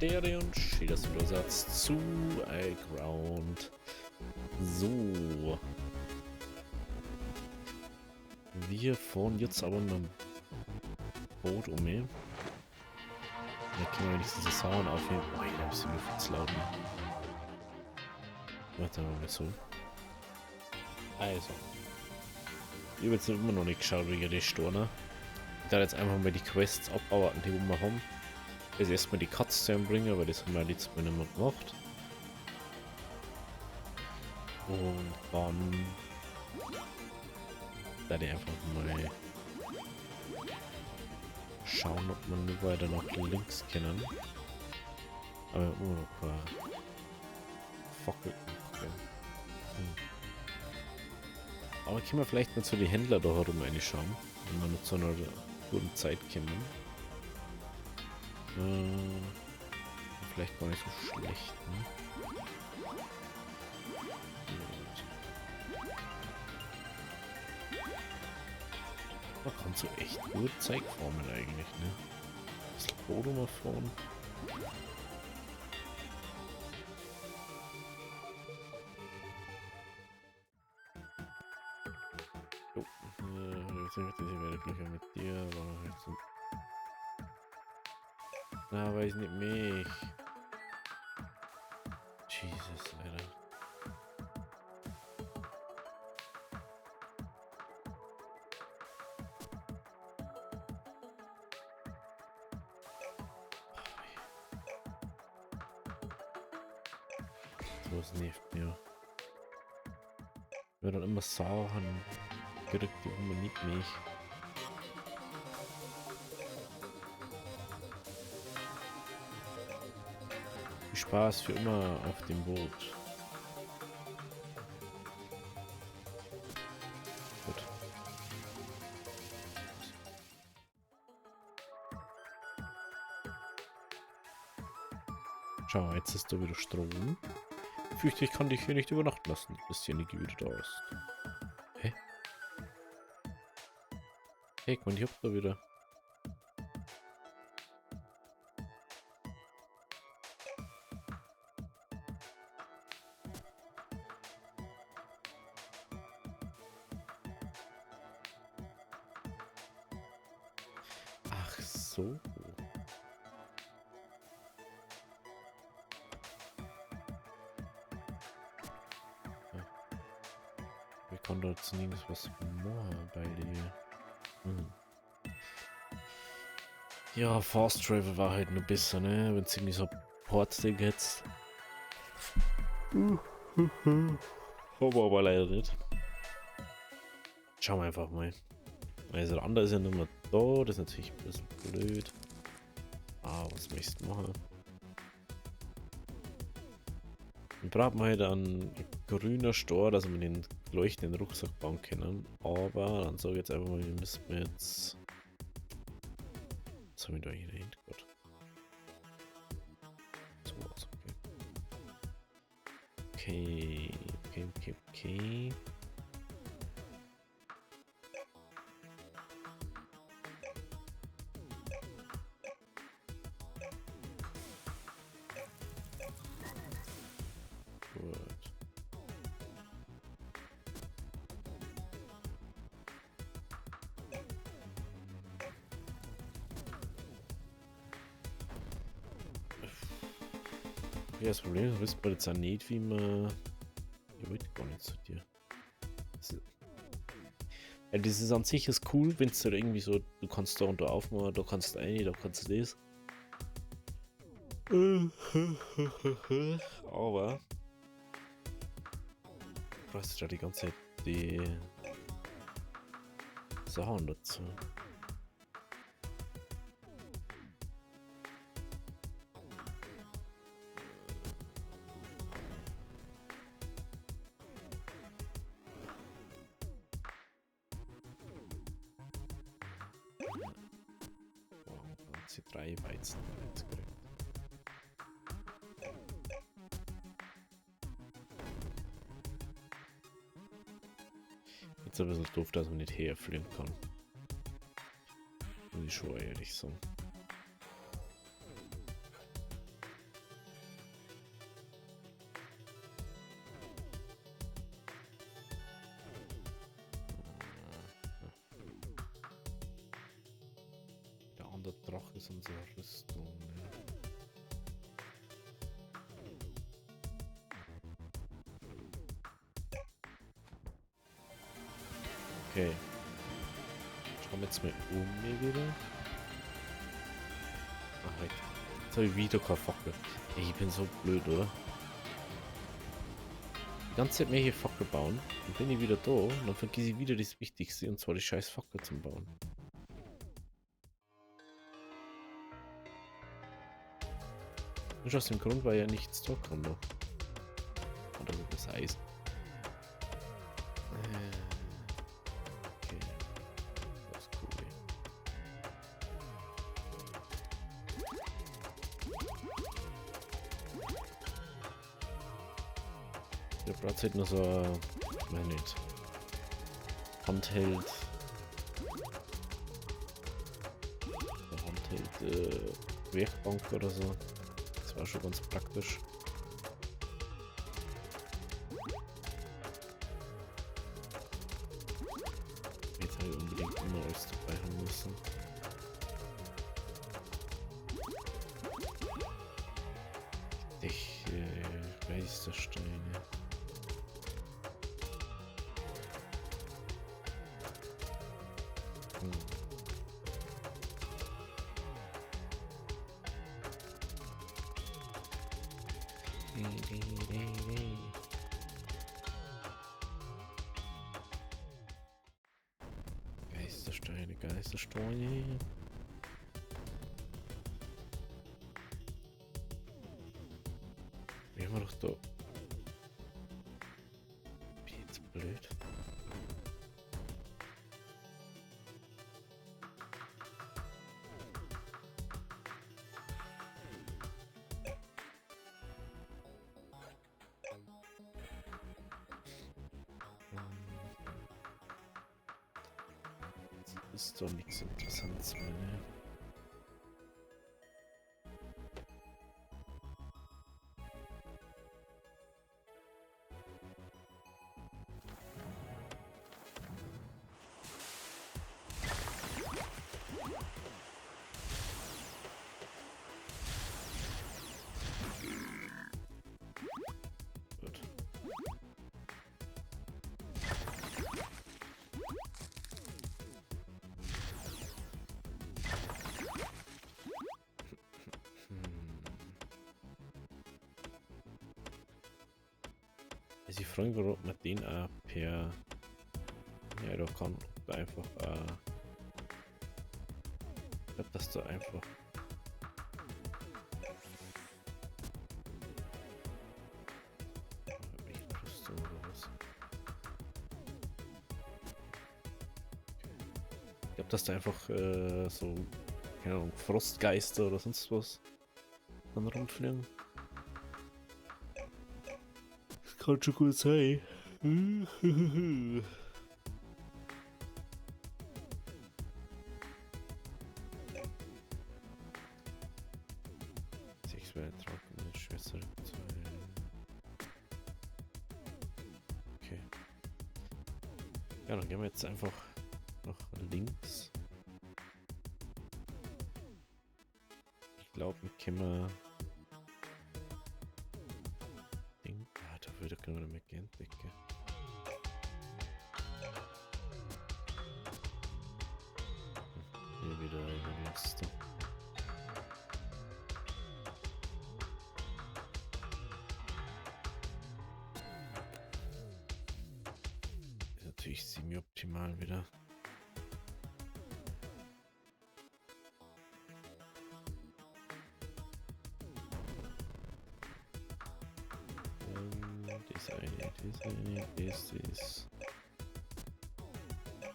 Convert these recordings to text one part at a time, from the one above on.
Legendäre und steht das Übersatz zu Ground. So. Wir fahren jetzt aber mit dem Boot um. Da können wir wenigstens die Sauen aufheben. Oh, da ist mir viel zu laut. Warte mal so. Also. Ich habe jetzt immer noch nicht geschaut wegen der Storne. Ich darf jetzt einfach mal die Quests abarbeiten, die wir haben. Jetzt erstmal die Cutscene bringen, aber das haben wir letztes Mal nicht mehr gemacht. Und dann werde ich einfach mal schauen, ob man nur weiter nach links können. Aber noch ein paar Fackeln. Aber können wir vielleicht mal zu den Händlern da herum reinschauen, wenn wir mit so einer guten Zeit kommen. Vielleicht gar nicht so schlecht, ne? Man kann so echt gut Zeigformen eigentlich, ne? Das Foto mal fahren. Jo, ich werde gleich mit dir, aber jetzt so. Na, weiß nicht mich. Jesus, Alter. Das nervt mir. Ich werde dann immer Sachen gerückt, die immer nicht mich. Viel Spaß für immer auf dem Boot. Gut. Schau, jetzt ist da wieder Strom. Ich fürchte, ich kann dich hier nicht übernachten lassen, bis die Energie wieder da ist. Hä? Hey, guck mal, ich hab da wieder. Ach so. Wir können dort zumindest was machen bei dir. Ja, Fast Travel war halt nur besser, ne? Wenn es irgendwie so Portstick jetzt. Aber leider nicht. Schauen wir einfach mal. Also der andere ist ja nicht mehr da, das ist natürlich ein bisschen blöd. Ah, was möchtest du machen? Dann braucht man halt einen grünen Stor, dass wir den leuchtenden Rucksack bauen können. Aber dann sage ich jetzt einfach mal, wir müssen jetzt. Was haben wir da hier dahinter? Gott. So was, okay. Okay. Gut. Ja, das Problem ist, wisst ihr jetzt auch nicht, wie man. Ich wollte gar nicht zu dir. Ja, das ist an sich ist cool, wenn es halt irgendwie so, du kannst da und da aufmachen, da kannst du rein, da kannst du das. Aber du brauchst ja die ganze Zeit die Sachen dazu. Wow, 3 Weizen jetzt gekriegt. Jetzt ein bisschen doof, dass man nicht herfliehen kann. Muss ich schon ehrlich sagen. Drache ist unsere Rüstung. Ne? Okay. Schauen wir jetzt mal um mir wieder. Ach, jetzt habe ich wieder keine Fackel. Ey, ich bin so blöd, oder? Die ganze Zeit mehr hier Fackel bauen. Dann bin ich wieder da und dann vergesse ich wieder das Wichtigste, und zwar die scheiß Fackel zum Bauen. Nur aus dem Grund, weil ja nichts da kann noch. Oder so das Eisen. Okay. Das ist cool. Der braucht halt nur so ein, meine nicht, Handheld. Handheld Werkbank oder so. Das war schon ganz praktisch. Jetzt habe ich unbedingt immer alles dabei haben müssen. Ich Geistersteine. Geistersteine, Geistersteine. Wie haben wir doch da? Bin jetzt blöd. Ist doch nichts Interessantes mehr, ne? Gut. Also ich frage mich, warum man den auch per... Ja, da kann da einfach... ich glaube, dass da einfach... Rüstung oder was? Ich glaube, dass da einfach so... Keine Ahnung, Frostgeister oder sonst was dann rumfliegen. Kann schon gut sein. Sechs wäre trocken, Schwester. Okay. Ja, dann gehen wir jetzt einfach nach links. Ich glaube, können wir... da würde ich gerne mit entdecken. Hier wieder eine Liste. Ist natürlich semi-optimal wieder.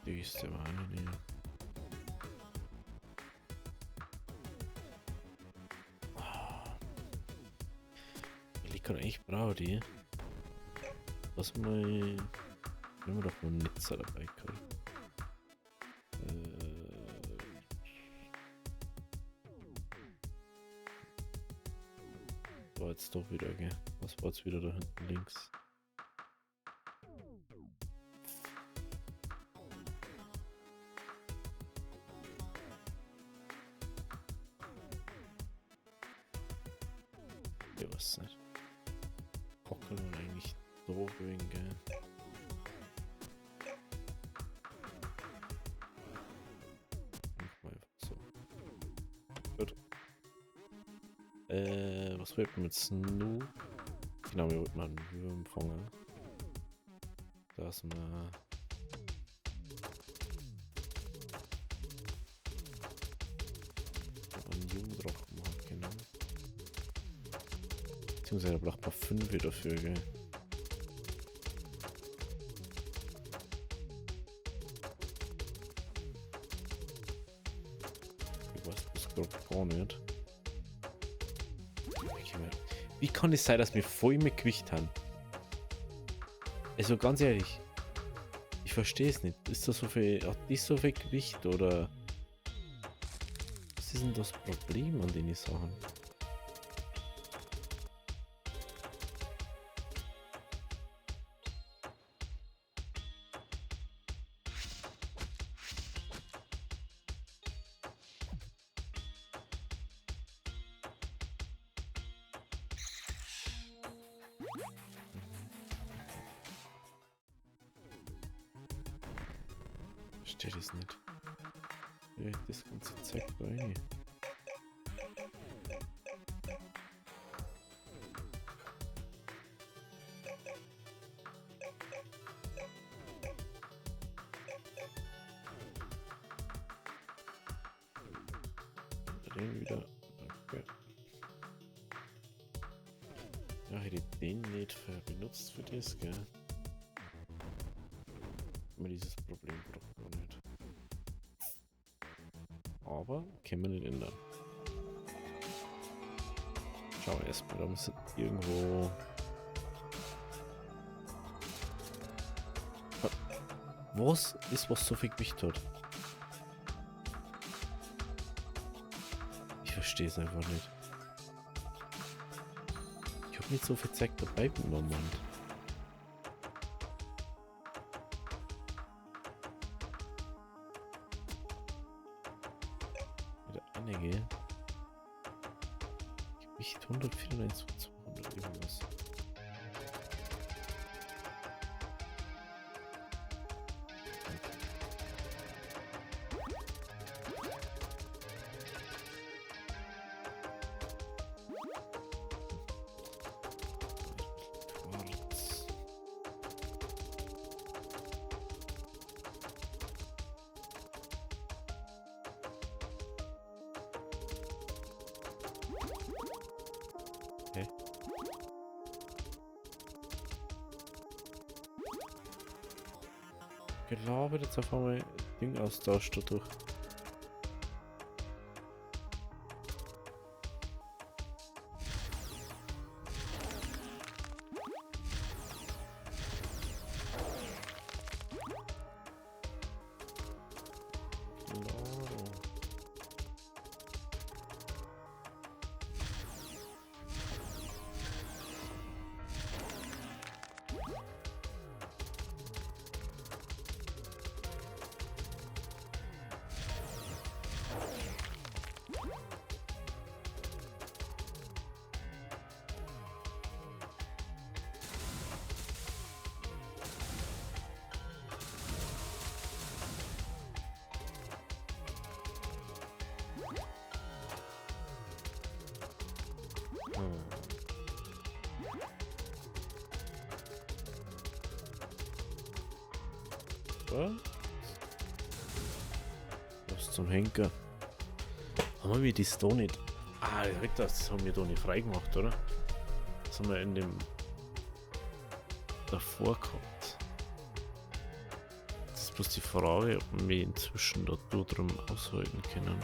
Das ist der eine. Ich liege gerade echt brav, die. Lass mal. Nehmen wir doch mal einen Nizza dabei, können. War jetzt doch wieder, gell? Was war jetzt wieder da hinten links? Ich weiß nicht. Hocken und eigentlich da gehen, gell? Mach mal einfach so. Gut. Was wollten wir jetzt nur? Genau, wir wollten einen Würm fangen. Dass wir einen Jungdrachen machen können. Beziehungsweise braucht man 5 dafür, gell? Ich weiß das glaube gar nicht. Wie kann es sein, dass wir voll mit Gewicht haben? Also ganz ehrlich, ich verstehe es nicht. Ist das so viel, hat die so viel Gewicht oder was ist denn das Problem an den Sachen? Verstehe das nicht. Ja, das ganze Zeug da rein. Den wieder. Okay. Ja, hätte ich den nicht benutzt für das, gell? Aber dieses Problem braucht man nicht. Aber können wir nicht ändern. Schauen wir erstmal, da muss irgendwo. Was ist, was so viel Gewicht hat? Ich verstehe es einfach nicht. Ich habe nicht so viel Zeit dabei im Moment. Wieder einige. Gewicht 194 zu 200 irgendwas. Okay. Gelabert jetzt auf einmal Ding austauscht dadurch. Was zum Henker? Haben wir das da nicht? Ah, das haben wir da nicht freigemacht, oder? Das haben wir in dem davor gehabt. Das ist bloß die Frage, ob wir inzwischen da drum aushalten können.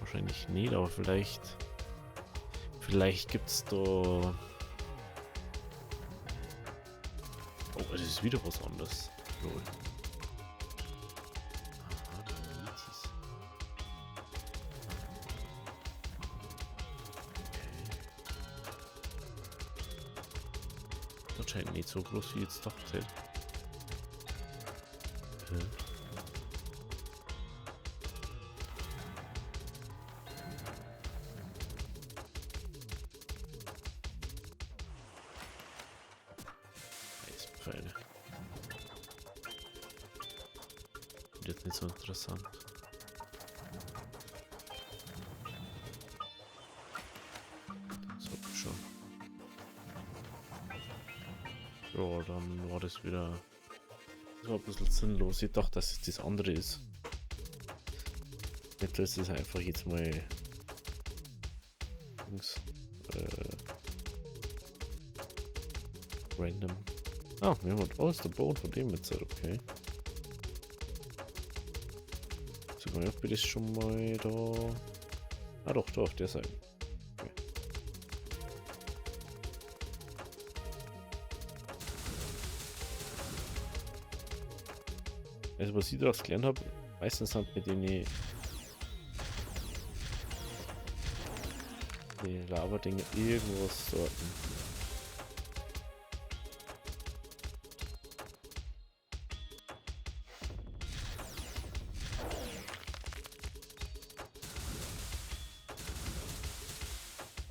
Wahrscheinlich nicht, aber vielleicht gibt es da. Oh, das ist wieder was anderes. Lol. Aha, die Mitis. Okay. Anscheinend nicht so groß wie ich jetzt dachte. Steine. Jetzt nicht so interessant. So, schon. Ja, dann war das wieder. Das war ein bisschen sinnlos. Ich dachte, dass es das andere ist. Jetzt ist es einfach jetzt mal. Random. Ah, wir haben oh, ist der Boot von dem jetzt, okay. Sag mal, ob wir das schon mal da. Ah doch, doch, der Seite. Okay. Also was ich daraus gelernt habe, meistens sind mit denen die Lava-Dinge irgendwas sorten.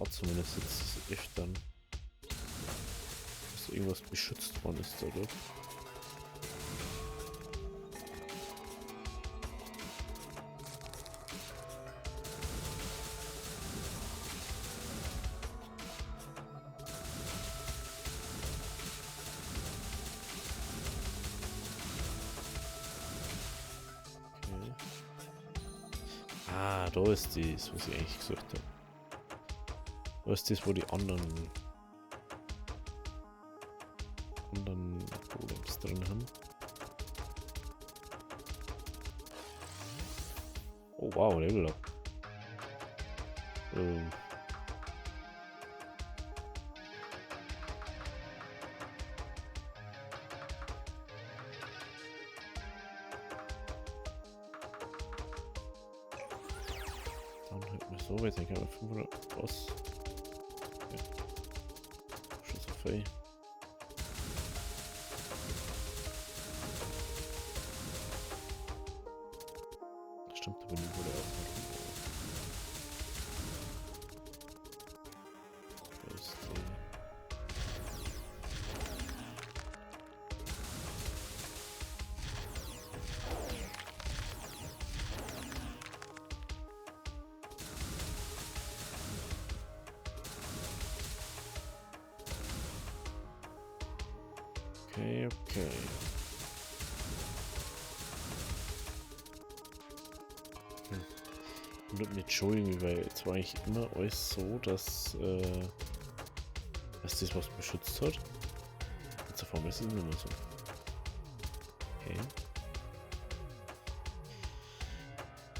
Zumindest jetzt echt dann, dass irgendwas beschützt worden ist dadurch. Okay. Ah, da ist das, was ich eigentlich gesagt habe. Was ist das, wo die anderen Golems drin haben? Oh wow, Level up. Dann halt mal so, jetzt denke ich mal 500 was. Schon so viel. Stimmt, aber die wurde auch noch. Da ist die. Okay, okay. Und nicht Entschuldigung, weil jetzt war eigentlich immer alles so, dass das was beschützt hat. Jetzt auf einmal ist es nicht mehr so. Okay.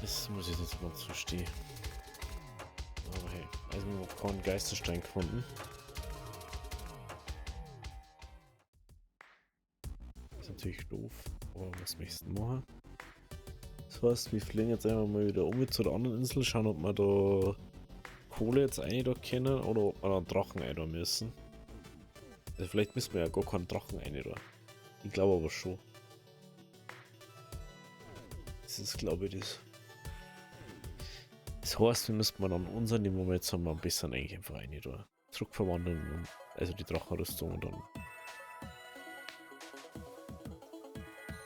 Das muss ich jetzt mal verstehen. Aber hey, also wir haben keinen Geisterstein gefunden. Das ist natürlich doof, aber was möchtest du machen? Das heißt, wir fliegen jetzt einfach mal wieder um zu der anderen Insel, schauen, ob wir da Kohle jetzt ein da können oder ob wir da einen Drachen ein da müssen. Also vielleicht müssen wir ja gar keinen Drachen ein da. Ich glaube aber schon. Das ist, glaube ich, das. Das heißt, wir müssen dann unseren, den wir jetzt haben, ein bisschen eigentlich einfach ein da zurückverwandeln, also die Drachenrüstung und dann.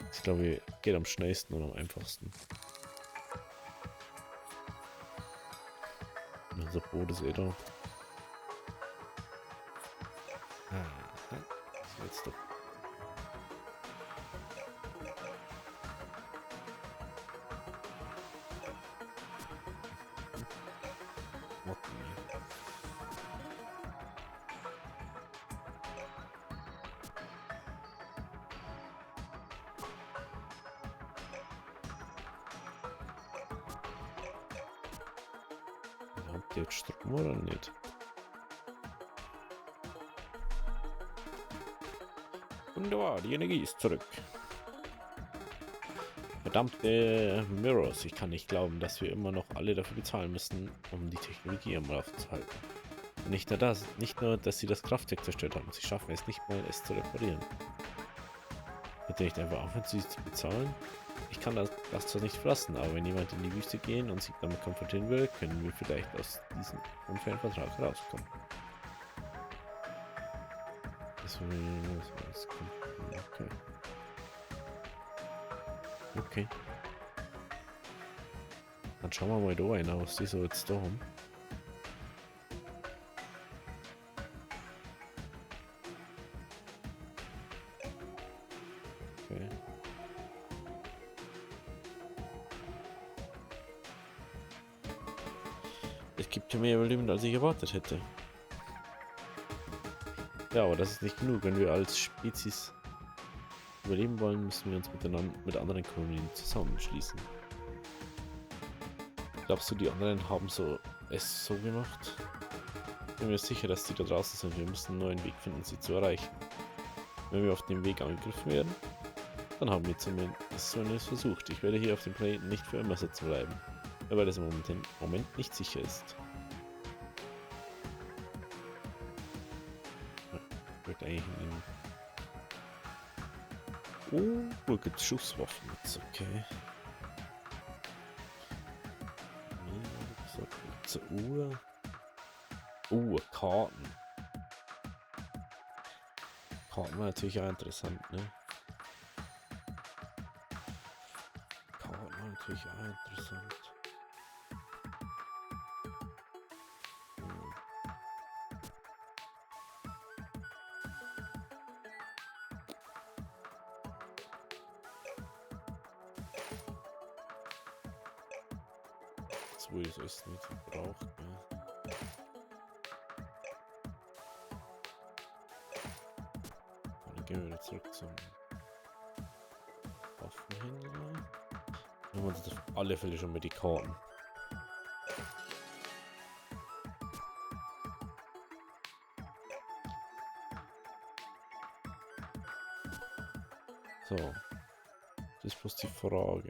Das glaube ich geht am schnellsten und am einfachsten. Unser Boot ist eh da. So jetzt doch. Habt ihr jetzt Strom oder nicht? Wunderbar, die Energie ist zurück. Verdammte Mirrors, ich kann nicht glauben, dass wir immer noch alle dafür bezahlen müssen, um die Technologie am Laufen zu halten. Und nicht nur das, dass sie das Kraftwerk zerstört haben, sie schaffen es nicht mal, es zu reparieren. Hätte nicht einfach aufhören, sie zu bezahlen? Ich kann das zwar nicht fassen, aber wenn jemand in die Wüste gehen und sich damit konfrontieren will, können wir vielleicht aus diesem unfairen Vertrag herauskommen. Das kommt. Okay. Okay. Dann schauen wir mal da rein, was die so jetzt da haben. Okay. Es gibt ja mehr Überlebende, als ich erwartet hätte. Ja, aber das ist nicht genug. Wenn wir als Spezies überleben wollen, müssen wir uns mit anderen Kolonien zusammenschließen. Glaubst du, die anderen haben es so gemacht? Ich bin mir sicher, dass die da draußen sind. Wir müssen einen neuen Weg finden, sie zu erreichen. Wenn wir auf dem Weg angegriffen werden, dann haben wir zumindest versucht. Ich werde hier auf dem Planeten nicht für immer sitzen bleiben, weil es im Moment nicht sicher ist. Ich möchte eigentlich nehmen. Oh, hier gibt es Schusswaffen jetzt, okay. Zur Uhr. Karten. Karten war natürlich auch interessant, ne? Karten war natürlich auch interessant. Wo ich es nicht braucht, ne? Dann gehen wir wieder zurück zum Waffenhändler. Wir haben uns auf alle Fälle schon mit die Karten. So. Das ist bloß die Frage.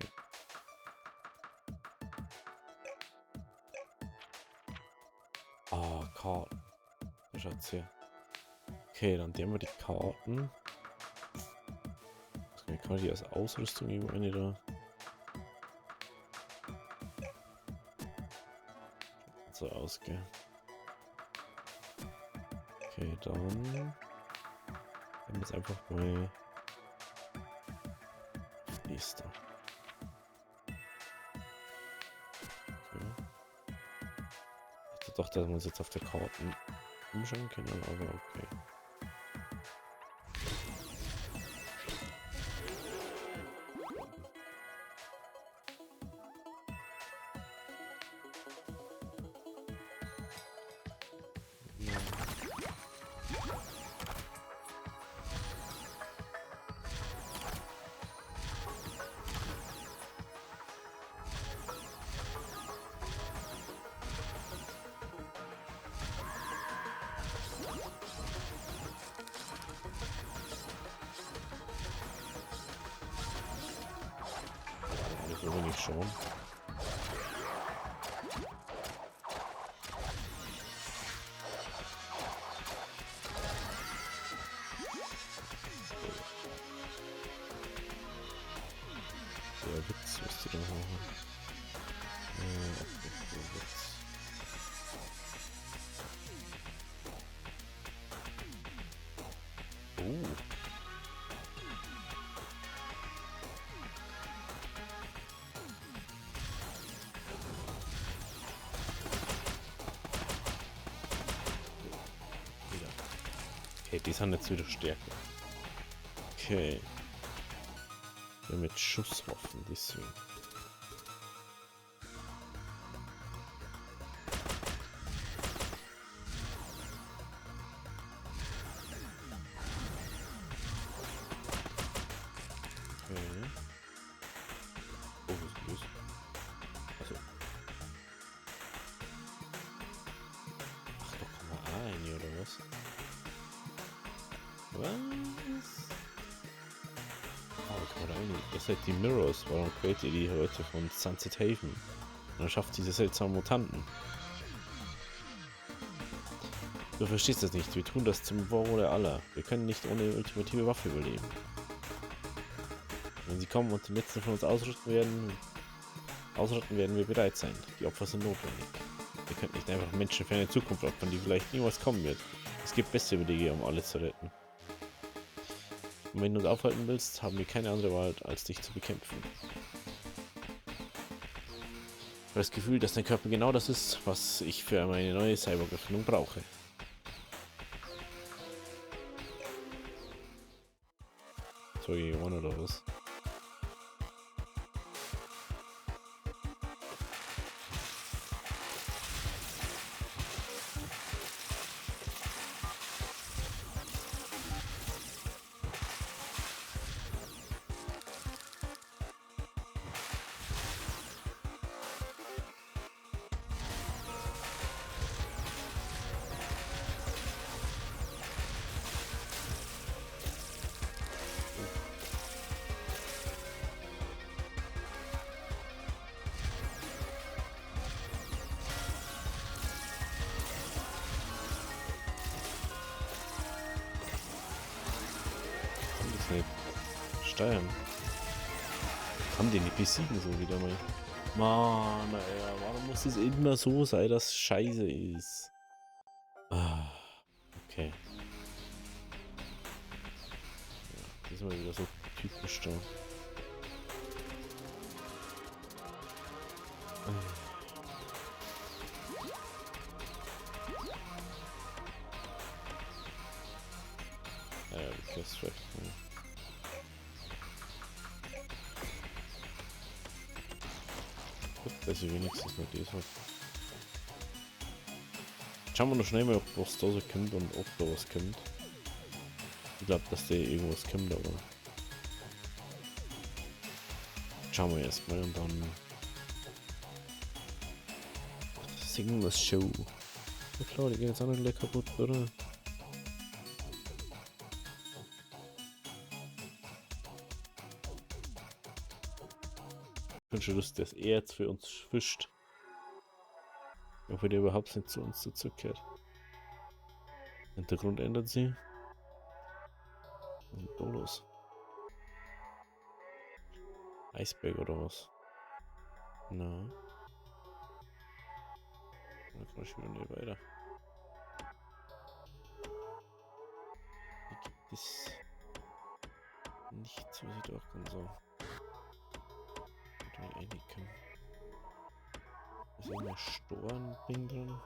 Ah, Karten. Da schaut's her. Okay, dann nehmen wir die Karten. Kann ich die als Ausrüstung irgendwo eine da? So aus, gell? Okay, dann nehmen wir jetzt einfach mal nächster. Ich dachte doch, dass wir uns jetzt auf der Karte umschauen können, aber okay. So wenig schon. Der Witz, was du da machen. Witz. Okay, die sind jetzt wieder stärker. Okay. Ja, mit Schusswaffen, deswegen. Okay. Oh, was ist das? Also. Ach, da kann man auch rein, oder was? Was? Oh, gerade eine. Ihr seid die Mirrors. Warum quält ihr die Leute von Sunset Haven? Und dann schafft diese seltsamen Mutanten. Du verstehst das nicht. Wir tun das zum Wohle aller. Wir können nicht ohne ultimative Waffe überleben. Wenn sie kommen und die letzten von uns ausrotten werden, wir bereit sein. Die Opfer sind notwendig. Wir können nicht einfach Menschen für eine Zukunft opfern, die vielleicht niemals kommen wird. Es gibt bessere Wege, um alle zu retten. Und wenn du uns aufhalten willst, haben wir keine andere Wahl, als dich zu bekämpfen. Ich habe das Gefühl, dass dein Körper genau das ist, was ich für meine neue Cyborg-Erfindung brauche. So, One oder was? Nicht steuern. Kann den nicht besiegen, so wieder mal. Mann, ey, warum muss es immer so sein, dass es scheiße ist? Ah, okay. Ja, das ist mal wieder so typisch da. Ja, du hast recht. Ja. Gut, dass ich wenigstens noch das habe. Schauen wir noch schnell mal, ob was da so kommt und ob da was kommt. Ich glaube, dass da irgendwas kommt, aber. Schauen wir erstmal und dann. Singen wir das Show. Na klar, die gehen jetzt auch noch gleich kaputt, oder? Ich wünsche, dass das jetzt für uns fischt. Obwohl der überhaupt nicht zu uns dazugehört. Hintergrund ändert sie. Und da los. Eisberg oder was? Na. Dann kann ich wieder nicht weiter. Hier gibt es nichts, was ich da kann so. Da reinkommen. Ist irgendein Storen-Ding drin?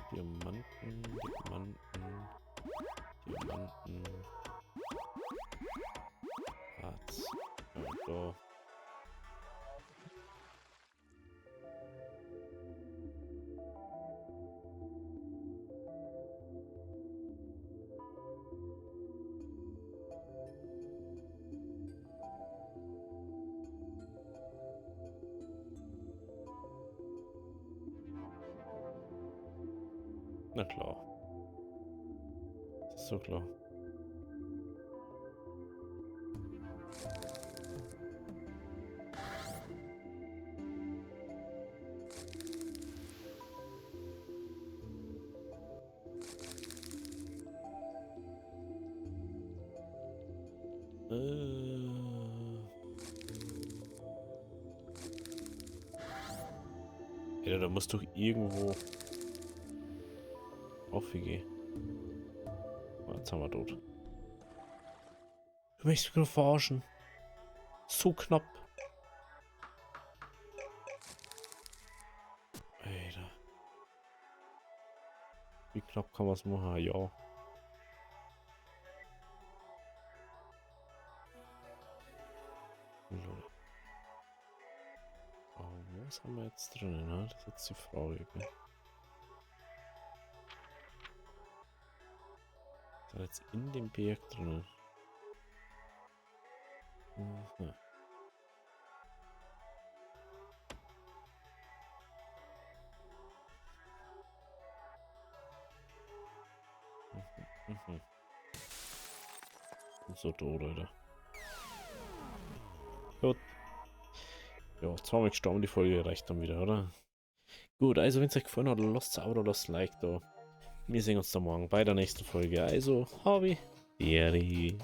Diamanten, Diamanten, Diamanten. Harz. Ja, da. Na klar. Das ist so klar. Ja, da muss doch irgendwo aufgehen. Oh, jetzt haben wir tot. Du möchtest mich gerade verarschen. So knapp. Alter. Wie knapp kann man es machen? Ja. Was haben wir jetzt drin? Ne? Das ist jetzt die Frage. Gell? Was ist jetzt in dem Berg drin? Mhm. Mhm. So tot, Alter. Gut. Ja, zweimal gestorben, die Folge reicht dann wieder, oder? Gut, also wenn es euch gefallen hat, lasst ein Abo, lasst ein Like da. Wir sehen uns dann morgen bei der nächsten Folge. Also, Hobby. Deri.